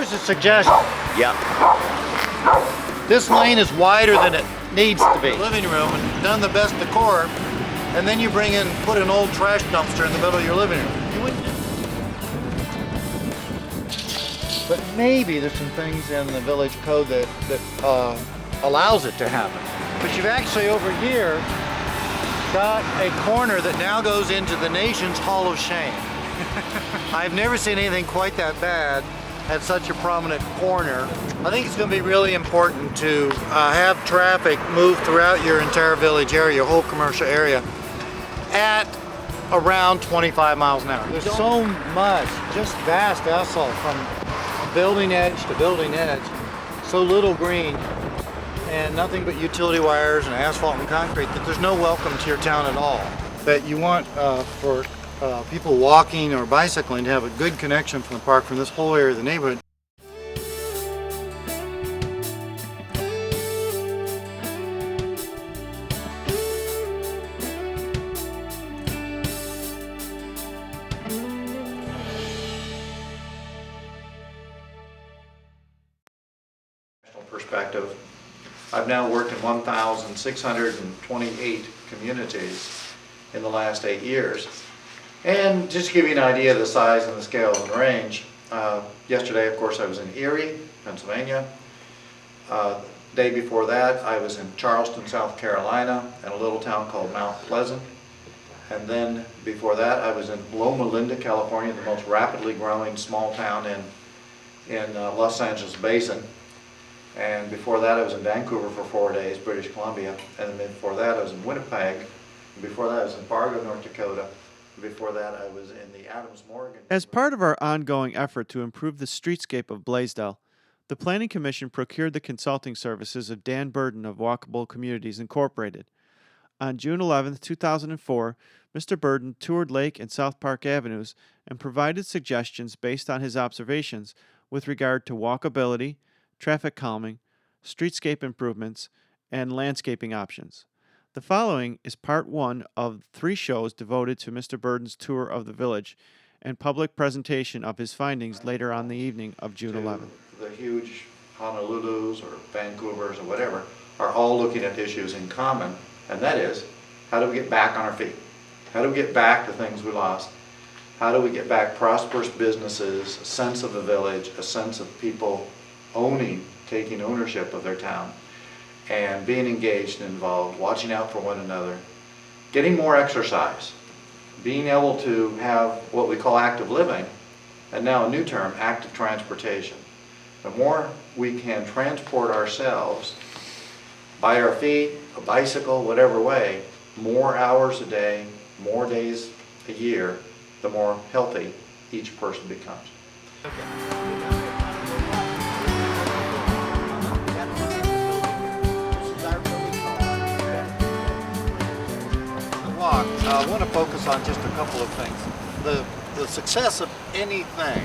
Here's a suggestion. Yeah. This lane is wider than it needs to be. Living room and done the best decor, and then you put an old trash dumpster in the middle of your living room. You wouldn't. But maybe there's some things in the village code that allows it to happen. But you've actually over here got a corner that now goes into the nation's Hall of Shame. I've never seen anything quite that bad at such a prominent corner. I think it's going to be really important to have traffic move throughout your entire village area, your whole commercial area, at around 25 miles an hour. There's so much, just vast asphalt from building edge to building edge, so little green, and nothing but utility wires and asphalt and concrete that there's no welcome to your town at all. That you want for people walking or bicycling to have a good connection from the park from this whole area of the neighborhood. Perspective, I've now worked in 1,628 communities in the last 8 years. And just to give you an idea of the size and the scale and the range, yesterday, of course, I was in Erie, Pennsylvania. Day before that, I was in Charleston, South Carolina, in a little town called Mount Pleasant. And then before that, I was in Loma Linda, California, the most rapidly growing small town in Los Angeles Basin. And before that, I was in Vancouver for 4 days, British Columbia. And then before that, I was in Winnipeg. And before that, I was in Fargo, North Dakota. And before that, I was in the Adams Morgan. As part of our ongoing effort to improve the streetscape of Blaisdell, the Planning Commission procured the consulting services of Dan Burden of Walkable Communities Incorporated. On June 11, 2004, Mr. Burden toured Lake and South Park Avenues and provided suggestions based on his observations with regard to walkability, traffic calming, streetscape improvements, and landscaping options. The following is part 1 of 3 shows devoted to Mr. Burden's tour of the village and public presentation of his findings later on the evening of June 11th. The huge Honolulus or Vancouvers or whatever are all looking at issues in common, and that is, how do we get back on our feet? How do we get back the things we lost? How do we get back prosperous businesses, a sense of the village, a sense of people taking ownership of their town, and being engaged and involved, watching out for one another, getting more exercise, being able to have what we call active living, and now a new term, active transportation. The more we can transport ourselves by our feet, a bicycle, whatever way, more hours a day, more days a year, the more healthy each person becomes. I want to focus on just a couple of things. The success of anything,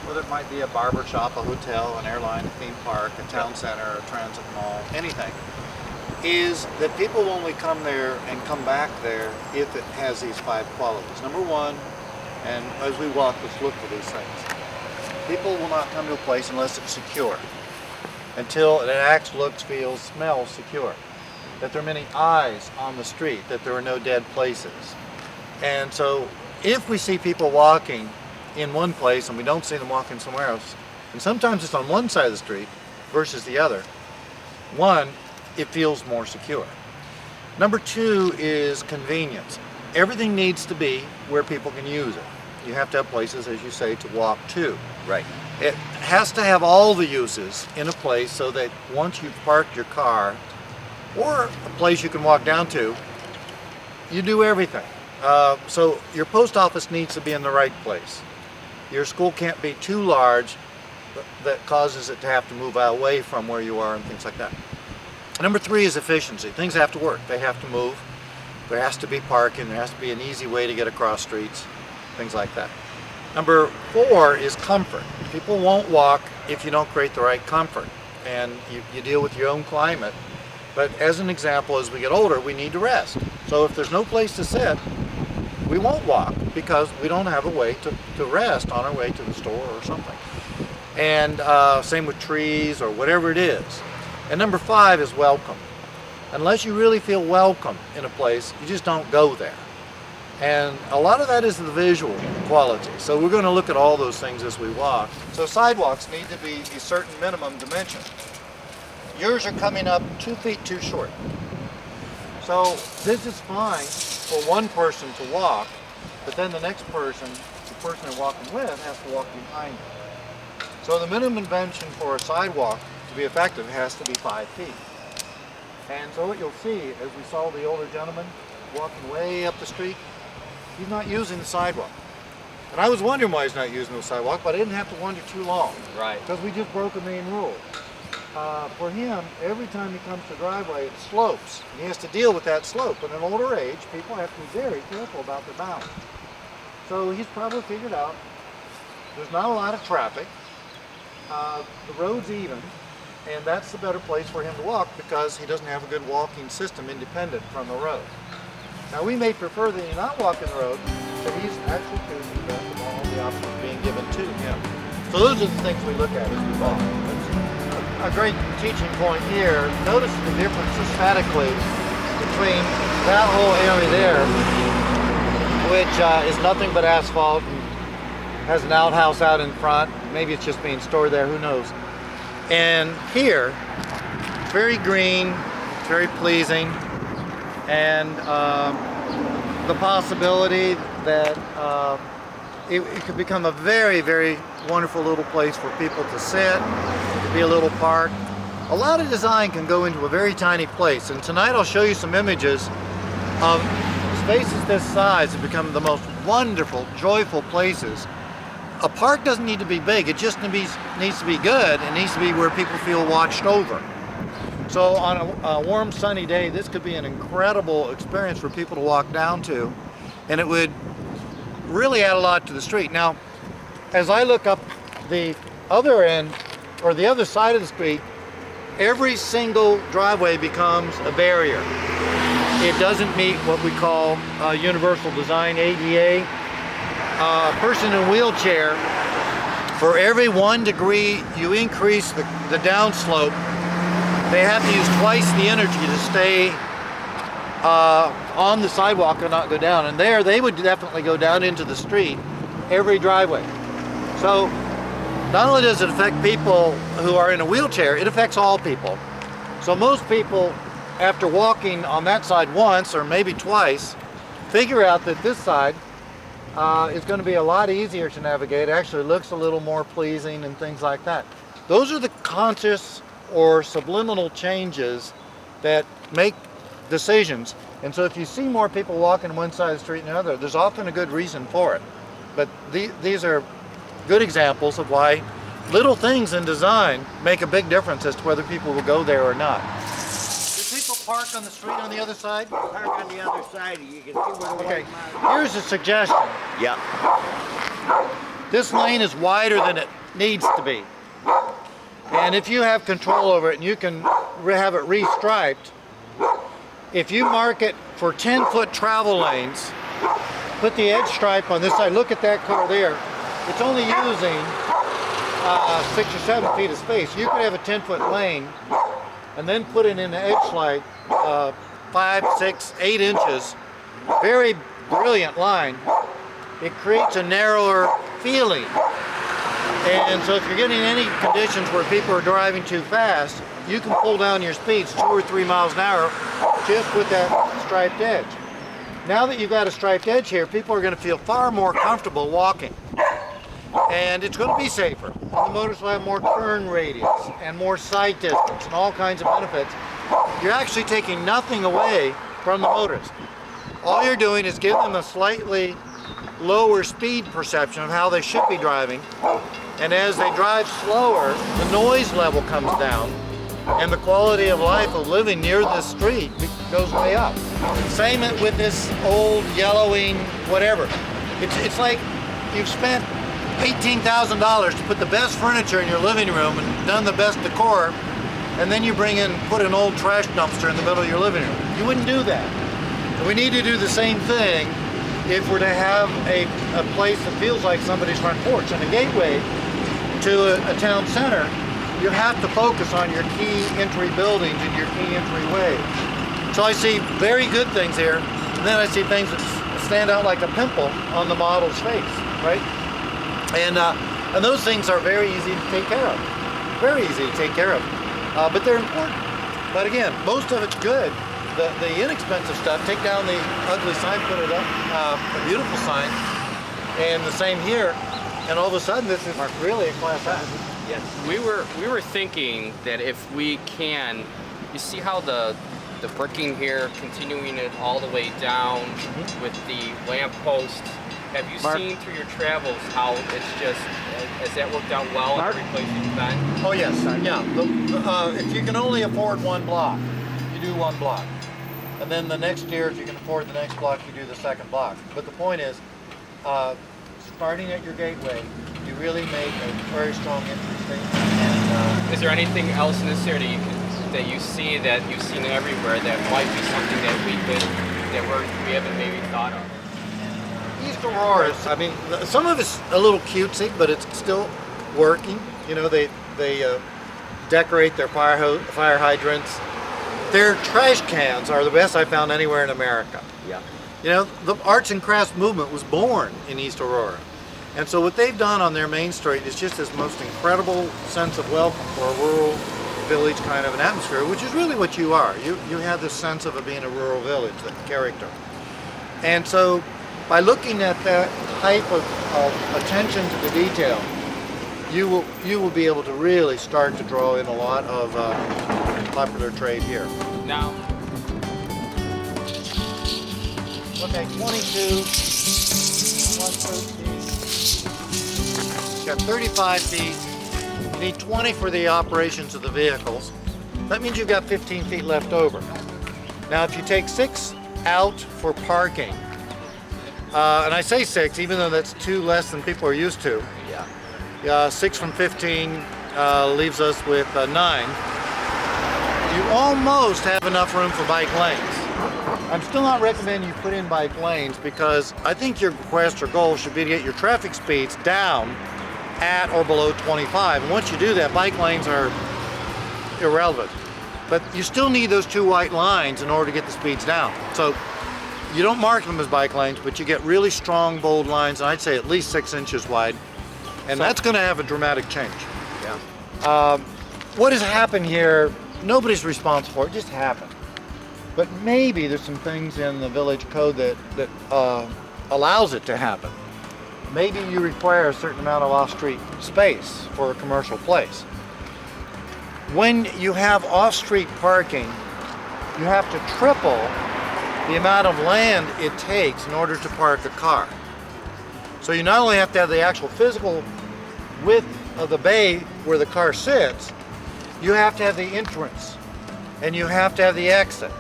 whether it might be a barber shop, a hotel, an airline, a theme park, a town center, a transit mall, anything, is that people will only come there and come back there if it has these 5 qualities. Number 1, and as we walk, let's look for these things. People will not come to a place unless it's secure, until it acts, looks, feels, smells secure. That there are many eyes on the street, that there are no dead places. And so if we see people walking in one place and we don't see them walking somewhere else, and sometimes it's on one side of the street versus the other, 1, it feels more secure. Number 2 is convenience. Everything needs to be where people can use it. You have to have places, as you say, to walk to. Right. It has to have all the uses in a place so that once you've parked your car, or a place you can walk down to, you do everything. So your post office needs to be in the right place. Your school can't be too large that causes it to have to move away from where you are and things like that. Number 3 is efficiency. Things have to work. They have to move. There has to be parking. There has to be an easy way to get across streets, things like that. Number 4 is comfort. People won't walk if you don't create the right comfort. And you deal with your own climate. But as an example, as we get older, we need to rest. So if there's no place to sit, we won't walk because we don't have a way to rest on our way to the store or something. And same with trees or whatever it is. And number 5 is welcome. Unless you really feel welcome in a place, you just don't go there. And a lot of that is the visual quality. So we're going to look at all those things as we walk. So sidewalks need to be a certain minimum dimension. Yours are coming up 2 feet too short. So this is fine for one person to walk, but then the next person, the person they're walking with, has to walk behind them. So the minimum dimension for a sidewalk to be effective has to be 5 feet. And so what you'll see, as we saw the older gentleman walking way up the street, he's not using the sidewalk. And I was wondering why he's not using the sidewalk, but I didn't have to wonder too long. Right. Because we just broke a main rule. For him, every time he comes to the driveway, it slopes. And he has to deal with that slope. And in older age, people have to be very careful about their balance. So he's probably figured out there's not a lot of traffic. The road's even. And that's the better place for him to walk because he doesn't have a good walking system independent from the road. Now we may prefer that he not walk in the road, but he's actually choosing the best of all the options being given to him. So those are the things we look at as we walk. That's a great teaching point here. Notice the difference aesthetically between that whole area there, which is nothing but asphalt and has an outhouse out in front. Maybe it's just being stored there, who knows. And here, very green, very pleasing, and the possibility that it could become a very, very wonderful little place for people to sit. It could be a little park. A lot of design can go into a very tiny place, and tonight I'll show you some images of spaces this size that become the most wonderful, joyful places. A park doesn't need to be big, it just needs to be good. It needs to be where people feel watched over. So on a warm, sunny day, this could be an incredible experience for people to walk down to, and it would really add a lot to the street. Now, as I look up the other end, or the other side of the street, every single driveway becomes a barrier. It doesn't meet what we call universal design, ADA. A person in a wheelchair, for every 1 degree you increase the downslope, they have to use twice the energy to stay on the sidewalk and not go down. And there they would definitely go down into the street, every driveway. So not only does it affect people who are in a wheelchair, it affects all people. So most people, after walking on that side once or maybe twice, figure out that this side is going to be a lot easier to navigate. It actually looks a little more pleasing and things like that. Those are the conscious or subliminal changes that make decisions. And so if you see more people walking one side of the street than the other, there's often a good reason for it. But these are good examples of why little things in design make a big difference as to whether people will go there or not. Do people park on the street on the other side? Park on the other side. You can see where the Okay, white line here's a suggestion. is. Yep. This lane is wider than it needs to be. And if you have control over it and you can have it restriped, if you mark it for 10-foot travel lanes, put the edge stripe on this side. Look at that car there. It's only using 6 or 7 feet of space. You could have a 10-foot lane and then put it in the edge stripe 5, 6, 8 inches. Very brilliant line. It creates a narrower feeling. And so if you're getting any conditions where people are driving too fast, you can pull down your speeds 2 or 3 miles an hour just with that striped edge. Now that you've got a striped edge here, people are going to feel far more comfortable walking. And it's going to be safer. And the motors will have more turn radius and more sight distance and all kinds of benefits. You're actually taking nothing away from the motorist. All you're doing is giving them a slightly lower speed perception of how they should be driving. And as they drive slower, the noise level comes down and the quality of life of living near this street goes way up. Same with this old yellowing whatever. It's like you've spent $18,000 to put the best furniture in your living room and done the best decor, and then you put an old trash dumpster in the middle of your living room. You wouldn't do that. We need to do the same thing if we're to have a place that feels like somebody's front porch. And a gateway to a town center, you have to focus on your key entry buildings and your key entry ways. So I see very good things here, and then I see things that stand out like a pimple on the model's face, right? And those things are very easy to take care of. Very easy to take care of. But they're important. But again, most of it's good. The inexpensive stuff, take down the ugly sign, put it up, a beautiful sign, and the same here, and all of a sudden this is really a class act. Yes. We were thinking that if we can, you see how the bricking here, continuing it all the way down with the lamp post. Have you Mark. seen through your travels how it's just, has that worked out well Mark. in replacing Ben? Oh yes, yeah. If you can only afford one block, you do one block. And then the next year, if you can afford the next block, you do the second block. But the point is, starting at your gateway, you really make a very strong entry statement. And, Is there anything else in this area that you see that you've seen everywhere that might be something that we haven't maybe thought of? East Aurora's, I mean, some of it's a little cutesy, but it's still working. You know, they decorate their fire hydrants. Their trash cans are the best I found anywhere in America. Yeah. You know, the arts and crafts movement was born in East Aurora. And so what they've done on their main street is just this most incredible sense of welcome for a rural village kind of an atmosphere, which is really what you are. You have this sense of it being a rural village, that character. And so by looking at that type of attention to the detail, you will be able to really start to draw in a lot of popular trade here. Now, Okay, 22, 113. You got 35 feet. You need 20 for the operations of the vehicles. That means you've got 15 feet left over. Now, if you take 6 out for parking, and I say 6, even though that's 2 less than people are used to. yeah. 6 from 15 leaves us with 9. You almost have enough room for bike lanes. I'm still not recommending you put in bike lanes because I think your quest or goal should be to get your traffic speeds down at or below 25. And once you do that, bike lanes are irrelevant. But you still need those 2 white lines in order to get the speeds down. So you don't mark them as bike lanes, but you get really strong, bold lines, and I'd say at least 6 inches wide. And that's going to have a dramatic change. Yeah. What has happened here, nobody's responsible for it, just happened. But maybe there's some things in the village code that allows it to happen. Maybe you require a certain amount of off-street space for a commercial place. When you have off-street parking, you have to triple the amount of land it takes in order to park a car. So you not only have to have the actual physical width of the bay where the car sits, you have to have the entrance, and you have to have the exit,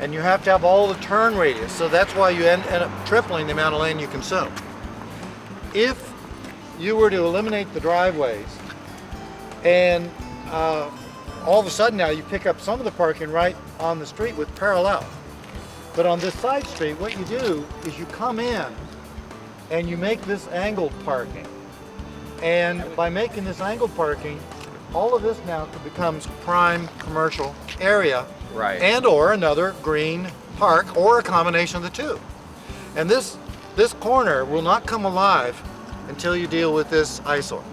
and you have to have all the turn radius. So that's why you end up tripling the amount of land you consume. If you were to eliminate the driveways, and all of a sudden now you pick up some of the parking right on the street with parallel. But on this side street, what you do is you come in and you make this angled parking. And by making this angled parking, all of this now becomes prime commercial area, Right. and or another green park, or a combination of the two. And this corner will not come alive until you deal with this eyesore.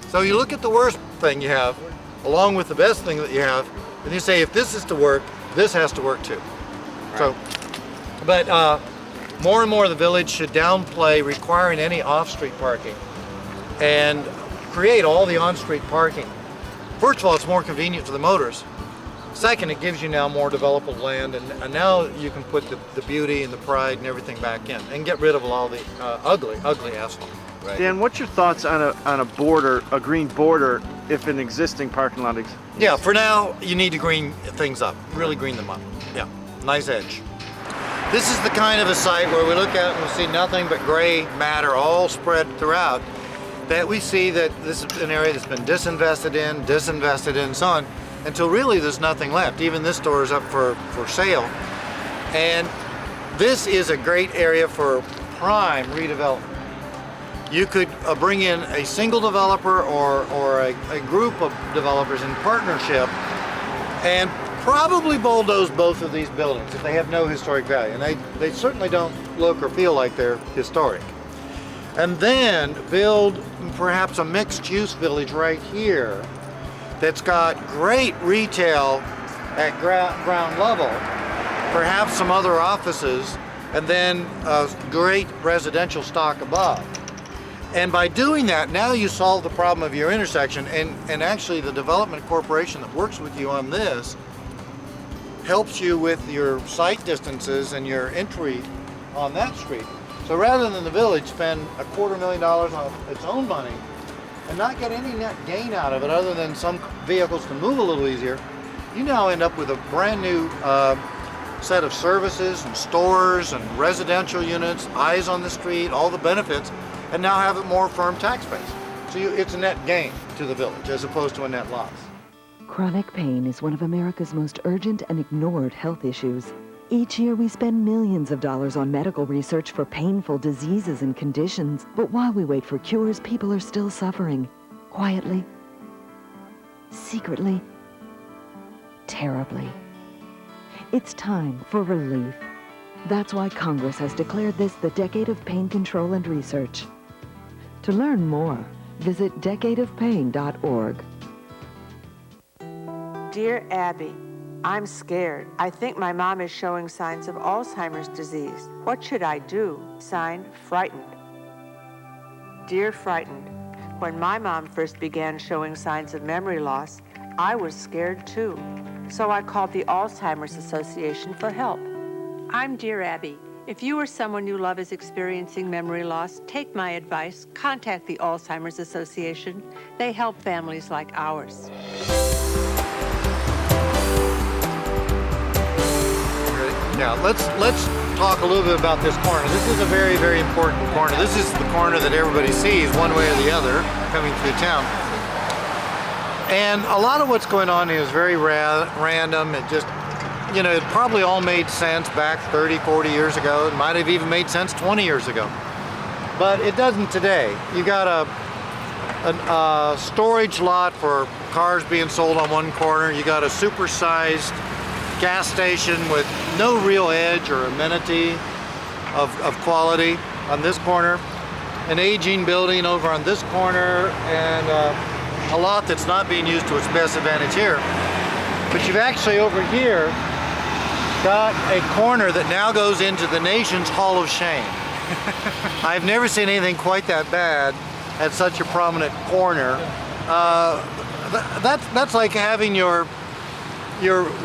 So you look at the worst thing you have, along with the best thing that you have, and you say, if this is to work, this has to work too. Right. So, but more and more the village should downplay requiring any off-street parking and create all the on-street parking. First of all, it's more convenient for the motors. Second, it gives you now more developable land, and now you can put the beauty and the pride and everything back in, and get rid of all the ugly asphalt. Right. Dan, what's your thoughts on a border, a green border, if an existing parking lot exists? Yeah, for now, you need to green things up, really green them up. Yeah, nice edge. This is the kind of a site where we look at it and we see nothing but gray matter all spread throughout, that we see that this is an area that's been disinvested in, so on, until really there's nothing left. Even this store is up for sale. And this is a great area for prime redevelopment. You could bring in a single developer or a group of developers in partnership and probably bulldoze both of these buildings if they have no historic value. And they certainly don't look or feel like they're historic. And then build perhaps a mixed-use village right here that's got great retail at ground level, perhaps some other offices, and then a great residential stock above. And by doing that, now you solve the problem of your intersection, and actually the development corporation that works with you on this helps you with your site distances and your entry on that street. So rather than the village spend $250,000 on its own money and not get any net gain out of it other than some vehicles can move a little easier, you now end up with a brand new set of services and stores and residential units, eyes on the street, all the benefits, and now have a more firm tax base. So it's a net gain to the village as opposed to a net loss. Chronic pain is one of America's most urgent and ignored health issues. Each year we spend millions of dollars on medical research for painful diseases and conditions. But while we wait for cures, people are still suffering. Quietly, secretly, terribly. It's time for relief. That's why Congress has declared this the Decade of Pain Control and Research. To learn more, visit decadeofpain.org. Dear Abby, I'm scared. I think my mom is showing signs of Alzheimer's disease. What should I do? Signed, Frightened. Dear Frightened, when my mom first began showing signs of memory loss, I was scared too. So I called the Alzheimer's Association for help. I'm Dear Abby. If you or someone you love is experiencing memory loss, take my advice. Contact the Alzheimer's Association. They help families like ours. Now let's talk a little bit about this corner. This is a very, very important corner. This is the corner that everybody sees one way or the other coming through town. And a lot of what's going on is very random. It just, it probably all made sense back 30, 40 years ago. It might have even made sense 20 years ago. But it doesn't today. You got a storage lot for cars being sold on one corner. You got a supersized gas station with no real edge or amenity of quality on this corner, an aging building over on this corner, and a lot that's not being used to its best advantage here. But you've actually over here got a corner that now goes into the nation's Hall of Shame. I've never seen anything quite that bad at such a prominent corner. That's like having your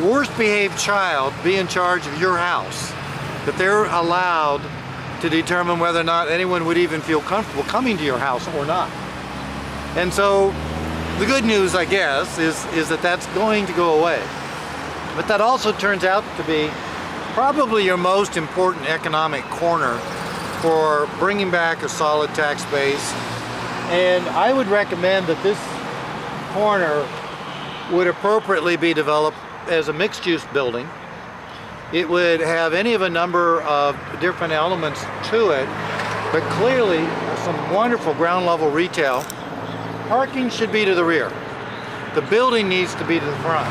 worst behaved child be in charge of your house, that they're allowed to determine whether or not anyone would even feel comfortable coming to your house or not. And so the good news, I guess, is that that's going to go away. But that also turns out to be probably your most important economic corner for bringing back a solid tax base. And I would recommend that this corner would appropriately be developed as a mixed-use building. It would have any of a number of different elements to it, but clearly some wonderful ground level retail. Parking should be to the rear. The building needs to be to the front.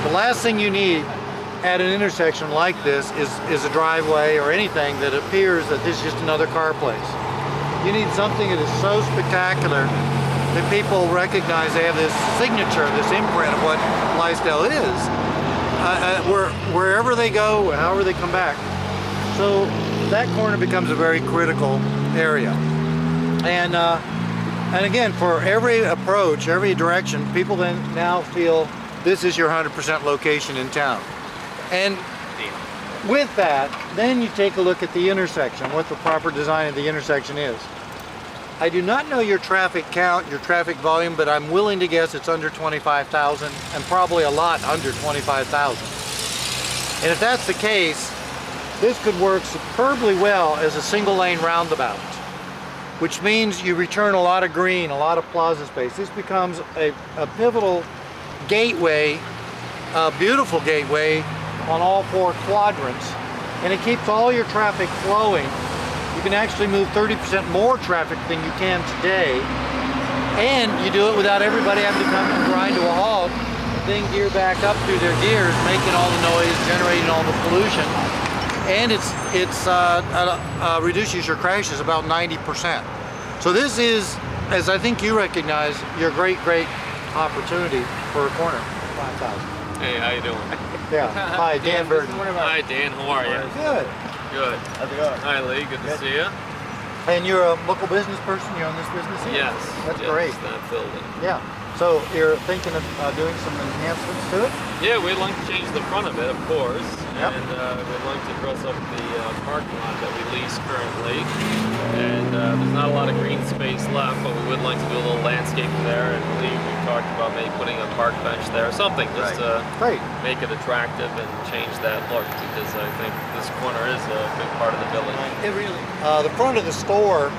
The last thing you need at an intersection like this is a driveway or anything that appears that this is just another car place. You need something that is so spectacular that people recognize they have this signature, this imprint of what Lysdale is, wherever they go, however they come back. So that corner becomes a very critical area. And again, for every approach, every direction, people then now feel this is your 100% location in town. And with that, then you take a look at the intersection, what the proper design of the intersection is. I do not know your traffic count, your traffic volume, but I'm willing to guess it's under 25,000 and probably a lot under 25,000. And if that's the case, this could work superbly well as a single lane roundabout, which means you return a lot of green, a lot of plaza space. This becomes a pivotal gateway, a beautiful gateway on all four quadrants, and it keeps all your traffic flowing you can actually move 30% more traffic than you can today. And you do it without everybody having to come and grind to a halt, then gear back up through their gears, making all the noise, generating all the pollution. And it reduces your crashes about 90%. So this is, as I think you recognize, your great opportunity for a corner. 5,000. Hey, how you doing? Yeah. Hi, Dan Burton. Hi, Dan. How are you? Good. Good. How's it going? Hi, Lee. Good to see you. And you're a local business person? You own this business here? Yes. That's yes, great. That building. Yeah. So you're thinking of doing some enhancements to it? Yeah, we'd like to change the front of it, of course, Yep. and we'd like to dress up the parking lot that we lease currently. And there's not a lot of green space left, but we would like to do a little landscaping there. And we've talked about maybe putting a park bench there or something, just to Great. make it attractive and change that look, because I think this corner is a big part of the village. It really. The front of the store.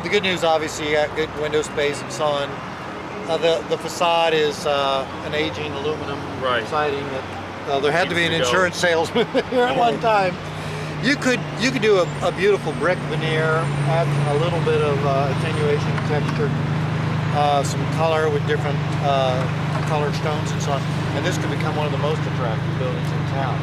The good news, obviously, you got good window space and so on. The facade is an aging aluminum Right. siding that there had to be an Needs to go. insurance salesman here at one time. You could do a beautiful brick veneer, add a little bit of attenuation, texture, some color with different colored stones and so on, and this could become one of the most attractive buildings in town.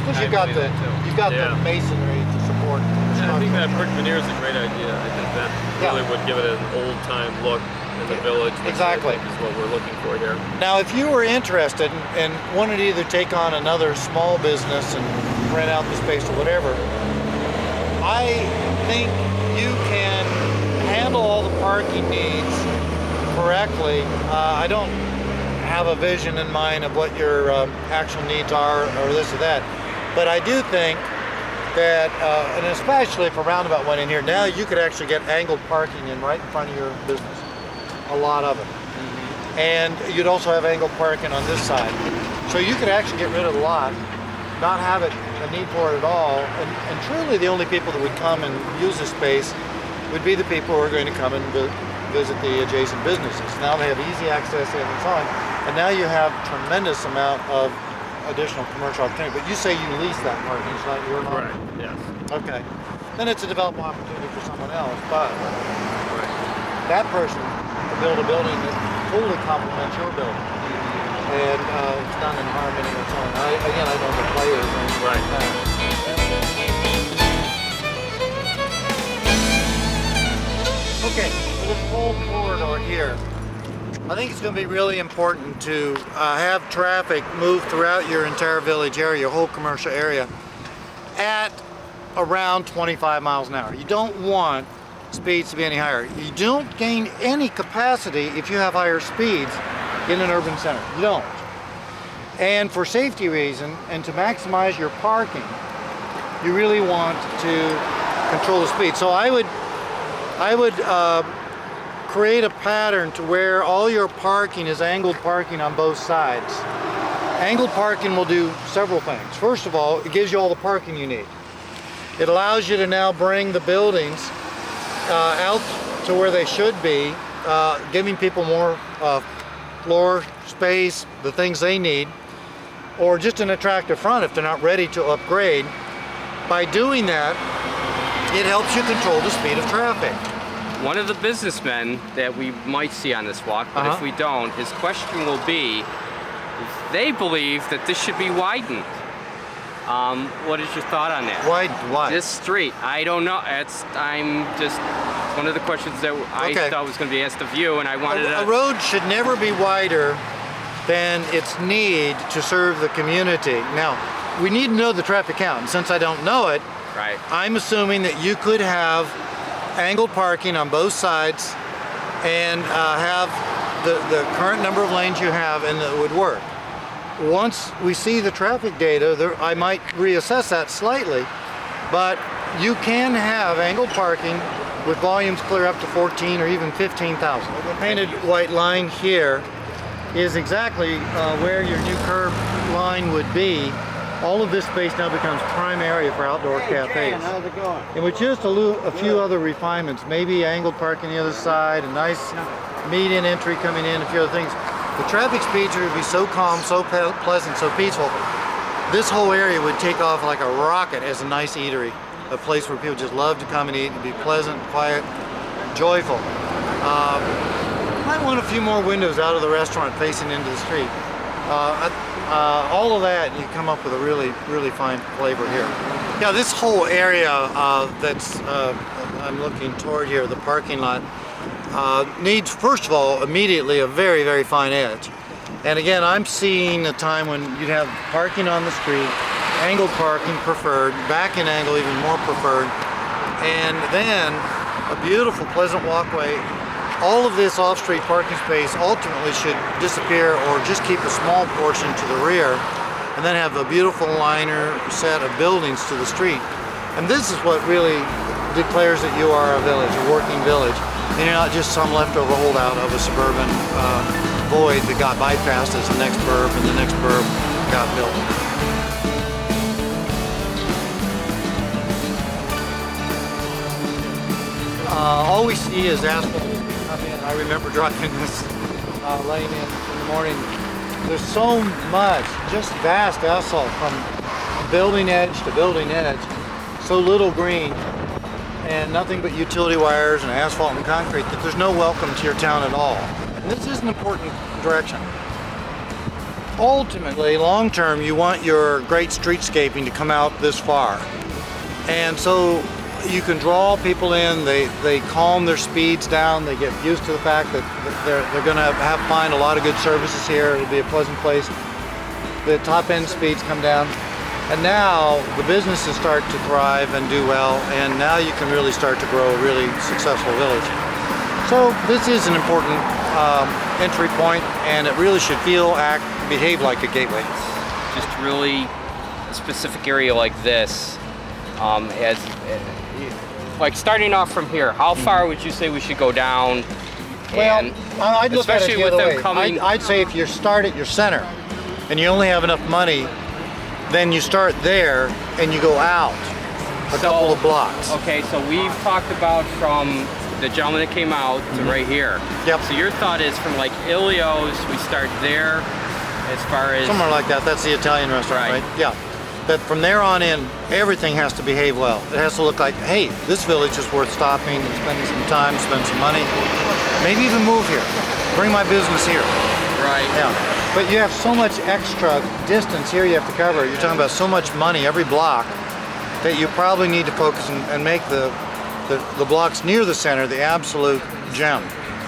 Because you've got believe that too. the Yeah. masonry to support. And I think structure. that brick veneer is a great idea. I think that Yeah. really would give it an old-time look in the village, which Exactly. I think is what we're looking for here. Now, if you were interested and wanted to either take on another small business and rent out the space or whatever, I think you can handle all the parking needs correctly. I don't have a vision in mind of what your actual needs are or this or that, but I do think that, and especially if a roundabout went in here, now you could actually get angled parking in right in front of your business. A lot of it. And you'd also have angled parking on this side. So you could actually get rid of the lot, not have a need for it at all, and truly the only people that would come and use this space would be the people who are going to come and visit the adjacent businesses. Now they have easy access in and so on, and now you have tremendous amount of additional commercial opportunity. But you say you lease that parking, it's not your lot? Right. Yes. Okay. Then it's a development opportunity for someone else, but that person can build a building that totally complements your building. And it's done in harmony with its own. Again, I don't know the players or anything like that. Okay, so this whole corridor here, I think it's going to be really important to have traffic move throughout your entire village area, your whole commercial area, at around 25 miles an hour. You don't want speeds to be any higher. You don't gain any capacity if you have higher speeds in an urban center. You don't. And for safety reason and to maximize your parking, you really want to control the speed. So I would create a pattern to where all your parking is angled parking on both sides. Angled parking will do several things. First of all, it gives you all the parking you need. It allows you to now bring the buildings out to where they should be, giving people more floor space, the things they need, or just an attractive front if they're not ready to upgrade. By doing that, it helps you control the speed of traffic. One of the businessmen that we might see on this walk, but if we don't, his question will be, if they believe that this should be widened. What is your thought on that? Why? This street, I don't know. It's one of the questions that I thought was going to be asked of you, and I wanted A road should never be wider than its need to serve the community. Now, we need to know the traffic count, and since I don't know it, right. I'm assuming that you could have angled parking on both sides and have the current number of lanes you have, and it would work. Once we see the traffic data, I might reassess that slightly, but you can have angled parking with volumes clear up to 14 or even 15,000. The painted white line here is exactly where your new curb line would be. All of this space now becomes prime area for outdoor cafes. How's it going? And with just a few other refinements, maybe angled parking the other side, a nice median entry coming in, a few other things. The traffic speeds would be so calm, so pleasant, so peaceful. This whole area would take off like a rocket as a nice eatery. a place where people just love to come and eat and be pleasant, quiet, joyful. Might want a few more windows out of the restaurant facing into the street. All of that, you come up with a really, really fine flavor here. Yeah, this whole area that's I'm looking toward here, the parking lot, needs, first of all, immediately a very, very fine edge. And again, I'm seeing a time when you'd have parking on the street, angled parking preferred, back in angle even more preferred, and then a beautiful, pleasant walkway. All of this off-street parking space ultimately should disappear or just keep a small portion to the rear, and then have a beautiful liner set of buildings to the street. And this is what really declares that you are a village, a working village, and you're not just some leftover holdout of a suburban void that got bypassed as the next burb and the next burb got built. All we see is asphalt. I remember driving this lane in the morning. There's so much, just vast asphalt from building edge to building edge. So little green and nothing but utility wires and asphalt and concrete that there's no welcome to your town at all. And this is an important direction. Ultimately, long term, you want your great streetscaping to come out this far. And so you can draw people in, they calm their speeds down, they get used to the fact that they're going to find a lot of good services here, it'll be a pleasant place. The top end speeds come down, and now the businesses start to thrive and do well, and now you can really start to grow a really successful village. So this is an important entry point, and it really should feel, act, behave like a gateway. Just really a specific area like this, like starting off from here, how far would you say we should go down? Well, I'd look at it especially the with other them way. coming. I'd say if you start at your center and you only have enough money, then you start there and you go out a couple of blocks. Okay, so we've talked about from the gentleman that came out to right here. Yep. So your thought is from like Ilio's, we start there as far as... Somewhere like that. That's the Italian restaurant, right? Yeah. But from there on in, everything has to behave well. It has to look like, hey, this village is worth stopping and spending some time, spend some money, maybe even move here, bring my business here. Right. Yeah. But you have so much extra distance here you have to cover. You're talking about so much money every block that you probably need to focus and make the blocks near the center the absolute gem.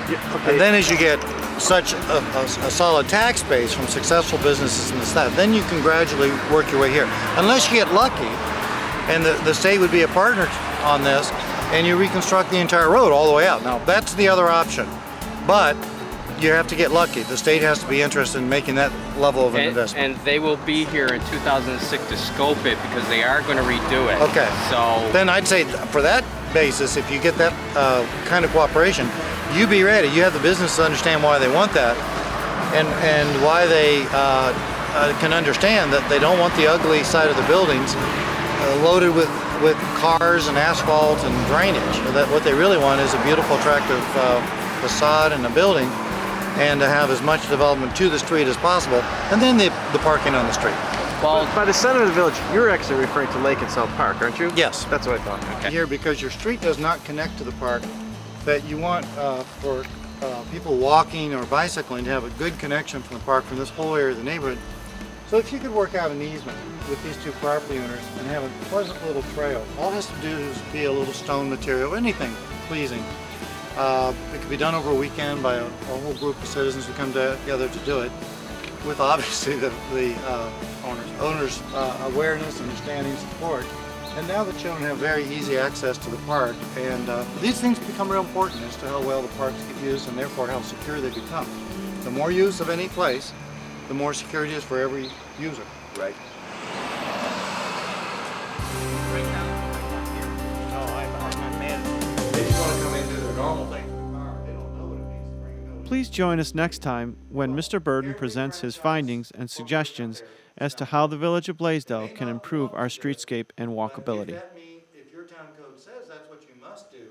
Yeah, okay. And then as you get such a solid tax base from successful businesses and that, then you can gradually work your way here. Unless you get lucky, and the state would be a partner on this, and you reconstruct the entire road all the way out. Now, that's the other option. But you have to get lucky. The state has to be interested in making that level of an investment. And they will be here in 2006 to scope it because they are going to redo it. Okay. So then I'd say for that basis, if you get that kind of cooperation, you be ready. You have the business to understand why they want that, and why they can understand that they don't want the ugly side of the buildings loaded with cars and asphalt and drainage. That what they really want is a beautiful, attractive facade and a building, and to have as much development to the street as possible, and then the parking on the street. Well, by the center of the village, you're actually referring to Lake and South Park, aren't you? Yes. That's what I thought. Okay. Here, because your street does not connect to the park, that you want for people walking or bicycling to have a good connection from the park from this whole area of the neighborhood. So if you could work out an easement with these two property owners and have a pleasant little trail, all it has to do is be a little stone material, anything pleasing. It could be done over a weekend by a whole group of citizens who come together to do it, with obviously the owners' awareness, understanding, support. And now the children have very easy access to the park, and these things become real important as to how well the parks get used and therefore how secure they become. The more use of any place, the more security is for every user. Right. Please join us next time when Mr. Burden presents his findings and suggestions as to how the Village of Blaisdell can improve our streetscape and walkability. If your town code says that's what you must do,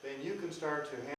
then you can start to